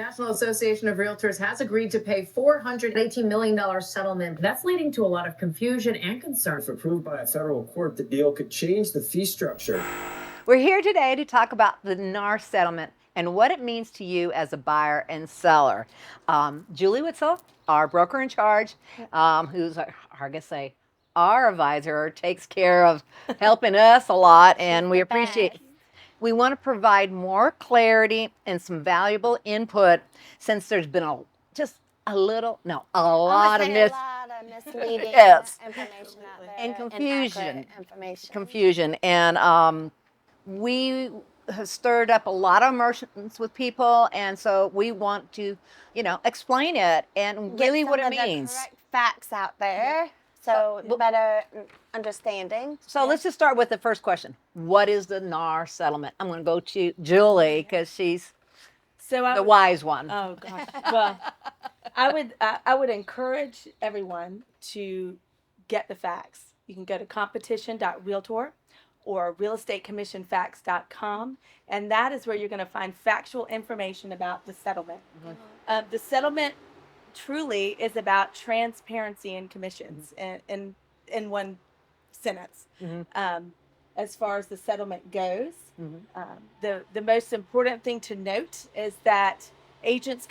National Association of Realtors has agreed to pay $418 million settlement. That's leading to a lot of confusion and concern. If approved by a federal court, the deal could change the fee structure. We're here today to talk about the NAR settlement and what it means to you as a buyer and seller. Julie Whitesell, our broker in charge, who's our advisor, takes care of helping us a lot, and we appreciate it. We want to provide more clarity and some valuable input since there's been a lot of misleading Yes. information out there And inaccurate information. confusion. And we have stirred up a lot of emotions with people, and so we want to, explain it and Get really some what it of the means. correct facts out there, so better understanding. So let's just start with the first question. What is the NAR settlement? I'm going to go to Julie because she's the wise one. Oh gosh. Well, I would encourage everyone to get the facts. You can go to competition.realtor or realestatecommissionfacts.com, and that is where you're going to find factual information about the settlement. The settlement truly is about transparency in commissions in one sentence. As far as the settlement goes, the most important thing to note is that agents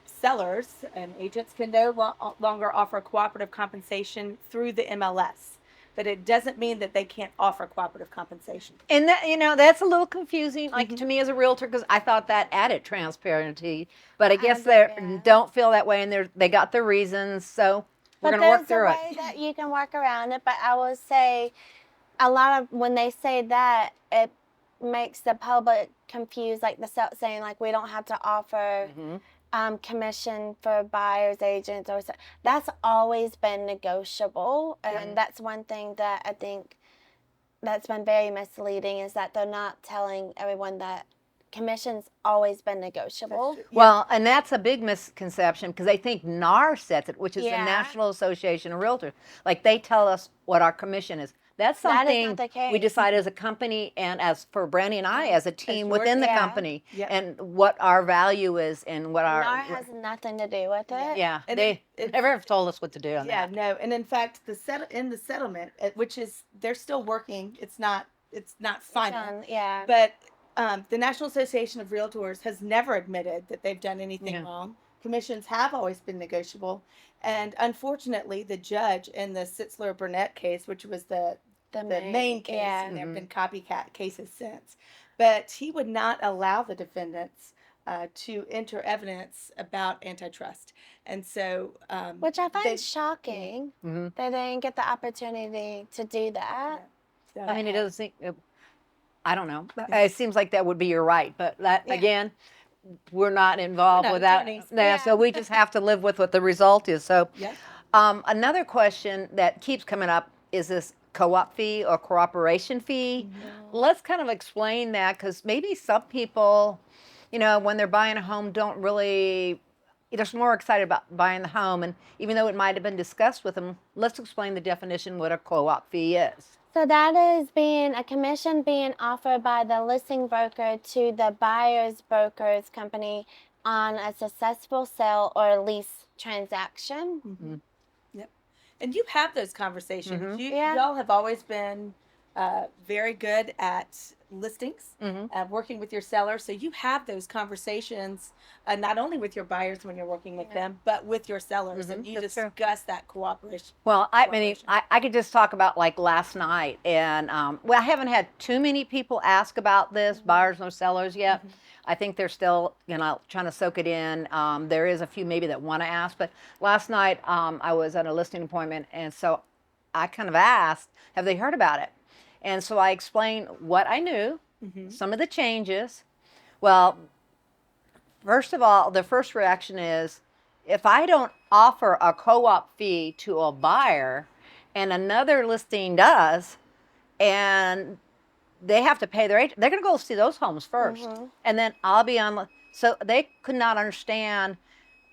sellers and agents can no longer offer cooperative compensation through the MLS. But it doesn't mean that they can't offer cooperative compensation. And that, that's a little confusing, to me as a realtor, because I thought that added transparency. But I guess they don't feel that way, and they got their reasons. So we're going to work through it. But there's a way that you can work around it. But I will say, a lot of when they say that, it makes the public confused, like saying like we don't have to offer commission for buyers agents or so. That's always been negotiable, and that's one thing that I think that's been very misleading, is that they're not telling everyone that commission's always been negotiable. Well, and that's a big misconception, because they think NAR sets it, which is the National Association of Realtors. Like, they tell us what our commission is. That's something we decide as a company, and as for Brandi and I as a team within the company, and what our value is and what our... NAR has nothing to do with it. Yeah, they never have told us what to do on that. No, and in fact, in the settlement, which is, they're still working, it's not final. But the National Association of Realtors has never admitted that they've done anything wrong. Commissions have always been negotiable. And unfortunately, the judge in the Sitzler-Burnett case, which was the main case, and there have been copycat cases since, but he would not allow the defendants to enter evidence about antitrust. And so... which I find shocking that they didn't get the opportunity to do that. I mean, it doesn't seem... I don't know. It seems like that would be your right, but that, again... We're not involved with that, so we just have to live with what the result is. So, another question that keeps coming up is this CoOp fee or cooperation fee. Let's kind of explain that, because maybe some people, when they're buying a home, don't really, they're more excited about buying the home, and even though it might have been discussed with them, let's explain the definition what a CoOp fee is. So that is a commission being offered by the listing broker to the buyer's broker's company on a successful sale or lease transaction. Yep. And you have those conversations. Y'all have always been very good at listings, working with your sellers. So you have those conversations, not only with your buyers when you're working with them, but with your sellers, and you discuss that cooperation. Well, I could just talk about like last night, and I haven't had too many people ask about this, buyers or sellers yet. I think they're still, trying to soak it in. There is a few maybe that want to ask, but last night I was at a listing appointment, and so I kind of asked, have they heard about it? And so I explained what I knew, some of the changes. Well, first of all, the first reaction is, if I don't offer a CoOp fee to a buyer and another listing does, and they have to pay their agent, they're going to go see those homes first. And then I'll be on. So they could not understand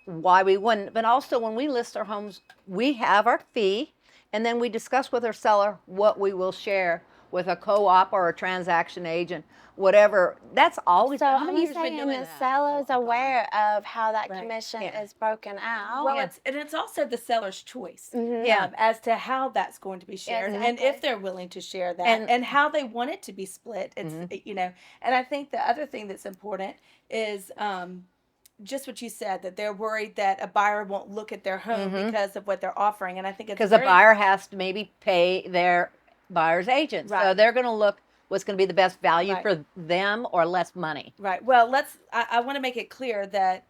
why we wouldn't. But also, when we list our homes, we have our fee, and then we discuss with our seller what we will share with a co-op or a transaction agent, whatever. That's always. So how I'm many years been saying doing the that? seller's aware of how that Right. commission Yeah. is broken out. Well, Yeah. it's also the seller's choice Yeah. as to how that's going to be shared, and Exactly. if they're willing to share that, And- and how they want it to be split. It's you know, and I think the other thing that's important is just what you said, that they're worried that a buyer won't look at their home because of what they're offering, and I think it's Because the very buyer has to maybe pay their buyer's agent. So Right. they're going to look what's going to be the best value Right. for them or less money. right. Well, I want to make it clear that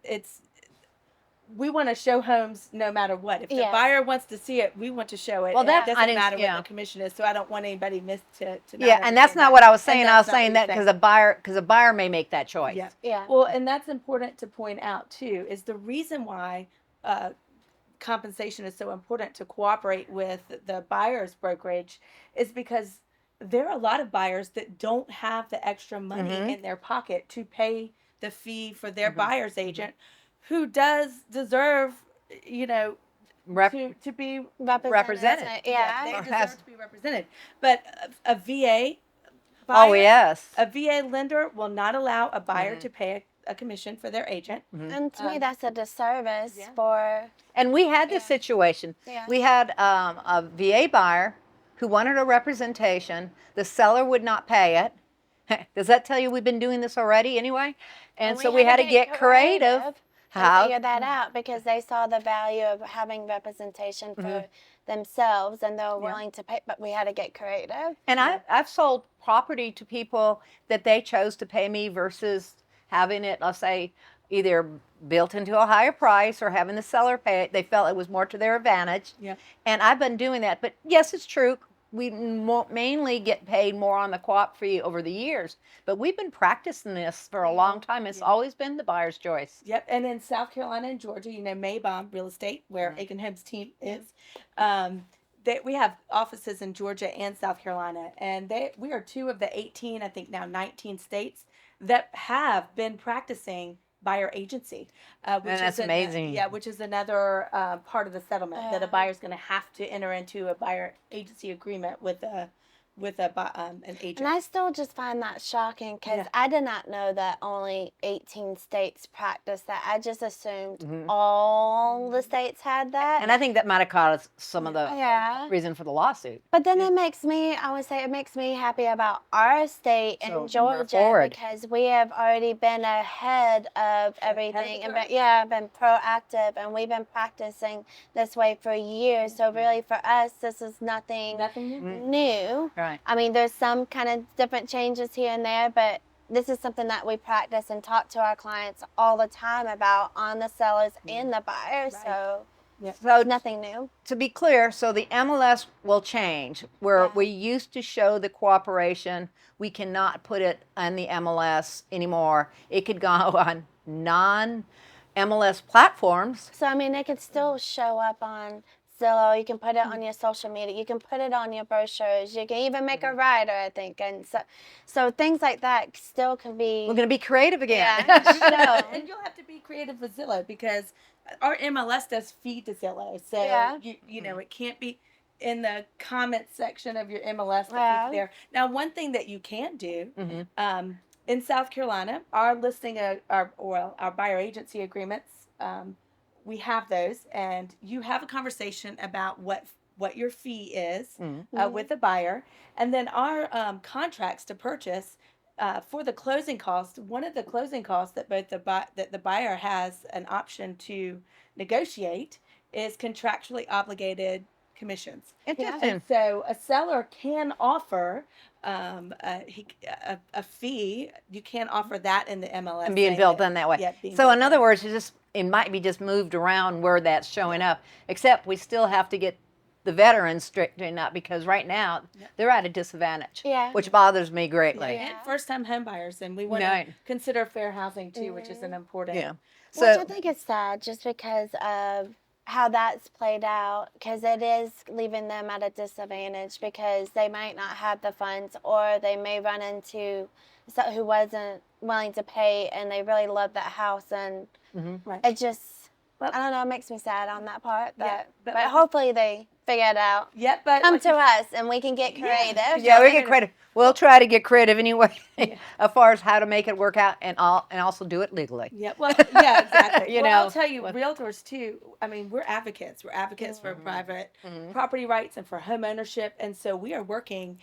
we want to show homes no matter what. If the Yes. buyer wants to see it, we want to show it. Well, And that- it I doesn't didn't- matter yeah. what the commission is. So I don't want anybody to Yeah, not and that's understand not that. what I was And saying. I was that's not saying what that you're because a buyer may make that choice. Yeah. Yeah. Well, and that's important to point out too, is the reason why compensation is so important to cooperate with the buyer's brokerage is because there are a lot of buyers that don't have the extra money in their pocket to pay the fee for their buyer's agent, who does deserve, you know, Rep- to be Represented. Yeah. they Or deserve has- to be represented. But a VA oh, buyer, yes. a VA lender will not allow a buyer to pay a commission for their agent. And to me, that's a disservice yeah. for. And we had this Yeah. situation. Yeah. We had a VA buyer who wanted a representation. The seller would not pay it. Does that tell you we've been doing this already anyway? And so we had to get creative. to How? figure that out, because they saw the value of having representation for themselves, and they were willing to pay. But we had to get creative. And I've sold property to people that they chose to pay me versus having it, let's say, either built into a higher price or having the seller pay it. They felt it was more to their advantage. Yeah. And I've been doing that. But yes, it's true. We mainly get paid more on the co-op fee over the years. But we've been practicing this for a long time. It's always been the buyer's choice. Yep, and in South Carolina and Georgia, you know, Maybom Real Estate, where Aiken Homes team is, we have offices in Georgia and South Carolina, and we are two of the 18, I think now 19 states that have been practicing buyer agency, which that's amazing. which is another part of the settlement, that a buyer's going to have to enter into a buyer agency agreement with an agent. And I still just find that shocking, because I did not know that only 18 states practice that. I just assumed all the states had that. And I think that might have caused some of the Yeah. reason for the lawsuit. But then it makes me, I would say, it makes me happy about our state So in move Georgia, forward. because we have already been ahead of everything, and been proactive, and we've been practicing this way for years. So really, for us, this is nothing new. Right. I mean, there's some kind of different changes here and there, but this is something that we practice and talk to our clients all the time about, on the sellers and the buyers. So So nothing new. to be clear, so the MLS will change. Where we used to show the cooperation, we cannot put it on the MLS anymore. It could go on non-MLS platforms. So, I mean, it could still show up on Zillow. You can put it on your social media. You can put it on your brochures. You can even make a rider, I think. And so things like that still can be. We're going to be creative again. Yeah. And you'll have to be creative with Zillow, because our MLS does feed to Zillow. So you know, it can't be in the comment section of your MLS that feeds there. Now, one thing that you can do in South Carolina, our listing our buyer agency agreements, we have those, and you have a conversation about what your fee is with the buyer, and then our contracts to purchase. For the closing cost, one of the closing costs that the buyer has an option to negotiate is contractually obligated commissions. Interesting. And so a seller can offer a fee. You can't offer that in the MLS. And being built in that way. Yeah, being So built in other words, it might be just moved around where that's showing up, except we still have to get the veterans straightened up, because right now they're at a disadvantage, which bothers me greatly. And first-time home buyers, and we want to consider fair housing too, which is an important. Yeah. Which I think is sad, just because of how that's played out, because it is leaving them at a disadvantage, because they might not have the funds, or they may run into someone who wasn't willing to pay, and they really love that house, and it just, I don't know, it makes me sad on that part. But hopefully they figure it out. Yeah, but Come like to you- us and we can get creative. Yeah, we get creative. We'll try to get creative anyway, Yeah. as far as how to make it work out, and also do it legally. Yeah, well, yeah, exactly. You well, know, I'll tell you, with- realtors too. I mean, we're advocates. We're advocates for private property rights and for home ownership, and so we are working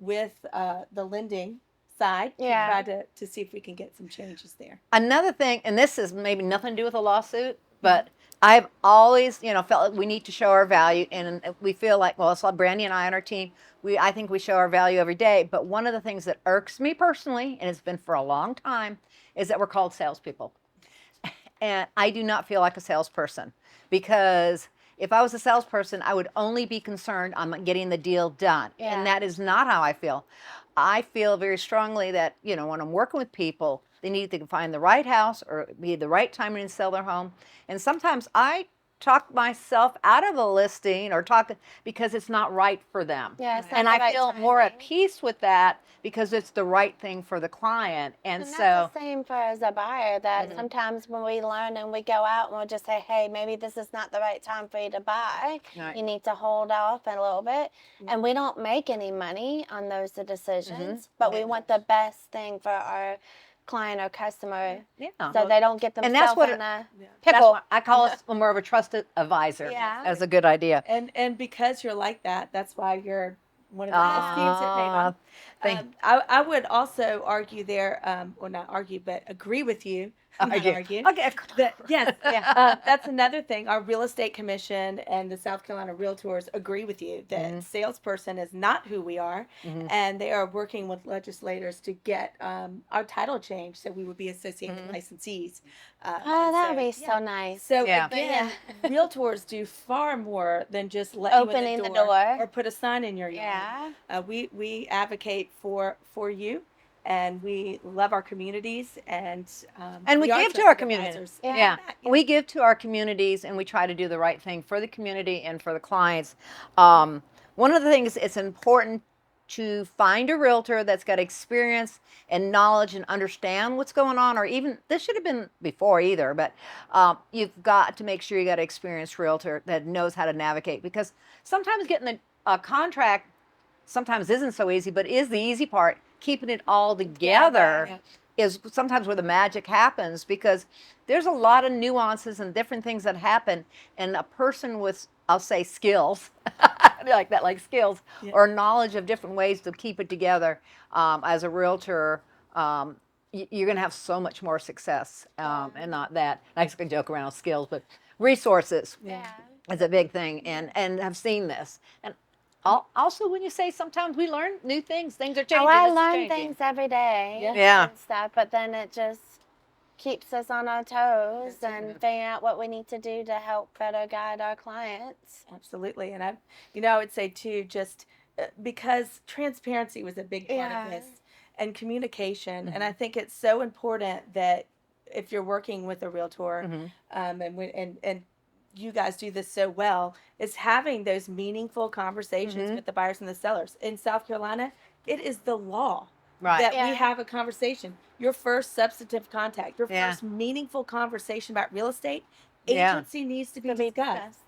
with the lending side Yeah. to try to see if we can get some changes there. Another thing, and this is maybe nothing to do with a lawsuit, but I've always, felt like we need to show our value, and we feel like, well, it's like Brandi and I on our team. I think we show our value every day. But one of the things that irks me personally, and it's been for a long time, is that we're called salespeople, and I do not feel like a salesperson, because if I was a salesperson, I would only be concerned on getting the deal done, Yeah. and that is not how I feel. I feel very strongly that, when I'm working with people, they need to find the right house or be the right time to sell their home. And sometimes I talk myself out of a listing or because it's not right for them. Yeah, it's not And the I right feel more at timing. peace with that because it's the right thing for the client. And And so, that's the same for as a buyer, that sometimes when we learn and we go out and we'll just say, hey, maybe this is not the right time for you to buy. Right. You need to hold off a little bit. And we don't make any money on those decisions, but we want the best thing for our client or customer yeah. so they don't get And that's themselves what in a That's pickle. why I call us more of a trusted advisor. Yeah. As a good idea. And because you're like that, that's why you're one of the best teams at Avon. Thank I would also argue there, or not argue, but agree with you. Not argue. Okay. That, yes, that's another thing. Our real estate commission and the South Carolina Realtors agree with you that salesperson is not who we are, and they are working with legislators to get our title changed so we would be associated licensees. Oh, that would be so nice. So Yeah. again, realtors do far more than just let Opening you the in the door, door. or put a sign in your yard. Yeah. We advocate for you, and we love our communities, and we are give to our trusted community. advisors. Yeah. We give to our communities, and we try to do the right thing for the community and for the clients. One of the things, it's important to find a realtor that's got experience and knowledge and understand what's going on, or even, this should have been before either, but you've got to make sure you got an experienced realtor that knows how to navigate, because sometimes getting a contract sometimes isn't so easy, but is the easy part. Keeping it all together is sometimes where the magic happens, because there's a lot of nuances and different things that happen, and a person with, I'll say, skills, like skills or knowledge of different ways to keep it together, as a realtor, you're going to have so much more success, and not that. I just can joke around with skills, but resources is a big thing, and I've seen this. And also, when you say sometimes we learn new things are changing. Oh, I this is learn changing. things every day Yeah. and stuff, but then it just keeps us on our toes and figuring out what we need to do to help better guide our clients. Absolutely, and I would say too, just because transparency was a big part of this, and communication, and I think it's so important that if you're working with a realtor, and you guys do this so well, is having those meaningful conversations with the buyers and the sellers. In South Carolina, it is the law that we have a conversation. Your first substantive contact, your first meaningful conversation about real estate, agency needs to be discussed.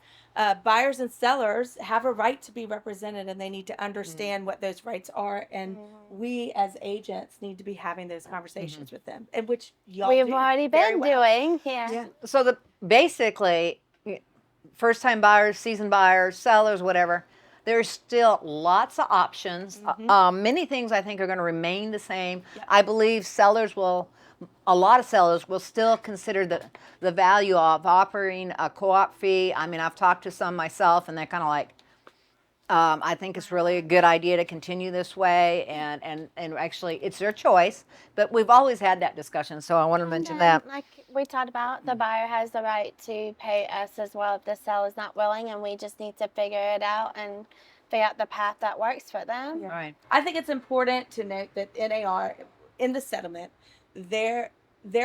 Buyers and sellers have a right to be represented, and they need to understand what those rights are. And we as agents need to be having those conversations with them, and which y'all We've do already very been well. doing. Yeah. So basically, first-time buyers, seasoned buyers, sellers, whatever, there's still lots of options. Many things I think are going to remain the same. I believe a lot of sellers will still consider the value of offering a CoOp fee. I mean, I've talked to some myself, and they're kind of like, I think it's really a good idea to continue this way, and actually it's their choice, but we've always had that discussion, so I want to mention that. Like we talked about, the buyer has the right to pay us as well if the seller is not willing, and we just need to figure it out and figure out the path that works for them. Right. I think it's important to note that NAR, in the settlement, their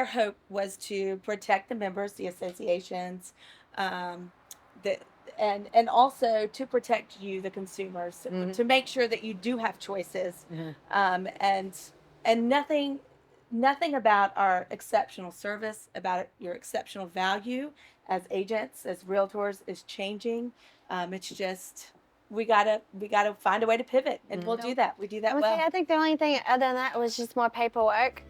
hope was to protect the members, the associations, and also to protect you, the consumers, to make sure that you do have choices, and nothing nothing about our exceptional service, about your exceptional value as agents, as realtors is changing. It's just we gotta find a way to pivot, and we'll do that. We do that I would say well. I think the only thing other than that was just more paperwork.